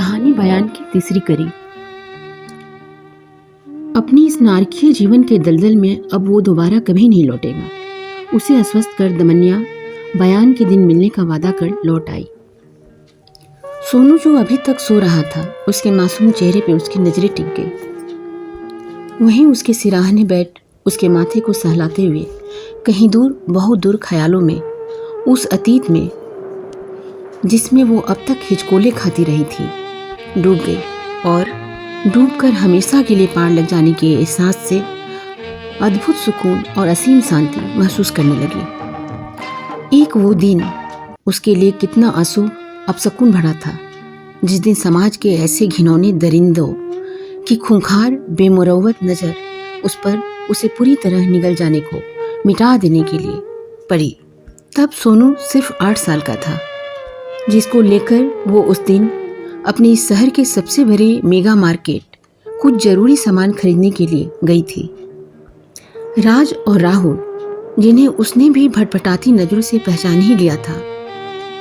कहानी बयान की तीसरी कड़ी। अपनी इस नारकीय जीवन के दलदल में अब वो दोबारा कभी नहीं लौटेगा। उसे अस्वस्थ कर दमनिया बयान के दिन मिलने का वादा कर लौट आई। सोनू जो अभी तक सो रहा था, उसके मासूम चेहरे पे उसकी नजरें टिक गई। वहीं उसके सिराहने बैठ उसके माथे को सहलाते हुए कहीं दूर, बहुत दूर ख्यालों में, उस अतीत में जिसमें वो अब तक हिचकोले खाती रही थी, डूब गई और डूबकर हमेशा के लिए पार लग जाने के एहसास से अद्भुत सुकून और असीम शांति महसूस करने लगी। एक वो दिन उसके लिए कितना आंसू अपशकुन भरा था, जिस दिन समाज के ऐसे घिनौने दरिंदों की खूंखार बेमुरव्वत नज़र उस पर उसे पूरी तरह निगल जाने को मिटा देने के लिए पड़ी। तब सोनू सिर्फ 8 साल का था, जिसको लेकर वो उस दिन अपने शहर के सबसे बड़े मेगा मार्केट कुछ जरूरी सामान खरीदने के लिए गई थी। राज और राहुल, जिन्हें उसने भी भटभटाती नज़रों से पहचान ही लिया था,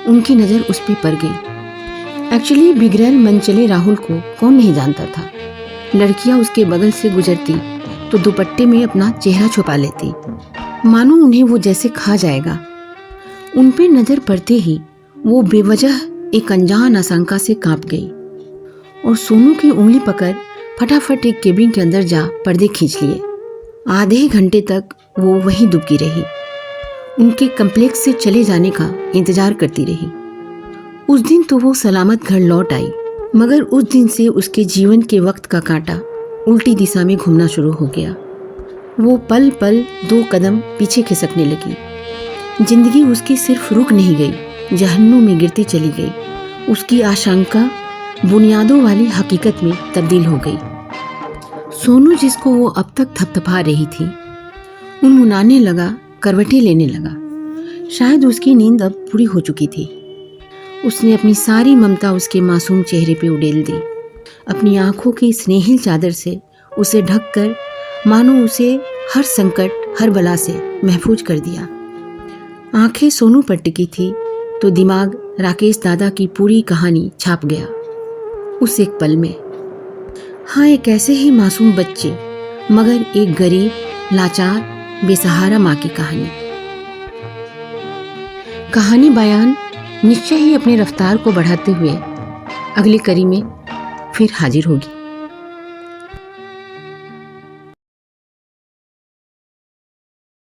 उनकी नज़र उस पर पड़ गई। एक्चुअली बिगड़ैल मनचले राहुल को कौन नहीं जानता था। लड़कियां उसके बगल से गुजरती तो दुपट्टे में अपना चेहरा छुपा लेती, मानो उन्हें वो जैसे खा जाएगा। उन पे नज़र पड़ते ही वो बेवजह एक अनजान आशंका से कांप गई और सोनू की उंगली पकड़ फटाफट एक केबिन के अंदर जा पर्दे खींच लिए। आधे घंटे तक वो वहीं दुबकी रही, उनके कम्प्लेक्स से चले जाने का इंतजार करती रही। उस दिन तो वो सलामत घर लौट आई, मगर उस दिन से उसके जीवन के वक्त का कांटा उल्टी दिशा में घूमना शुरू हो गया। वो पल पल 2 कदम पीछे खिसकने लगी। जिंदगी उसकी सिर्फ रुक नहीं गई, जहन्नुम में गिरती चली गई। उसकी आशंका बुनियादों वाली हकीकत में तब्दील हो गई। सोनू, जिसको वो अब तक थपथपा रही थी, उनमुनाने लगा, करवटें लेने लगा। शायद उसकी नींद अब पूरी हो चुकी थी। उसने अपनी सारी ममता उसके मासूम चेहरे पे उड़ेल दी, अपनी आंखों की स्नेहिल चादर से उसे ढककर, मानो उसे हर संकट, हर बला से महफूज कर दिया। आंखें सोनू पर टिकी थी तो दिमाग राकेश दादा की पूरी कहानी छाप गया उस एक पल में। हाँ, एक ऐसे ही मासूम बच्चे मगर एक गरीब, लाचार, बेसहारा माँ की कहानी बयान निश्चय ही अपने रफ्तार को बढ़ाते हुए अगली कड़ी में फिर हाजिर होगी।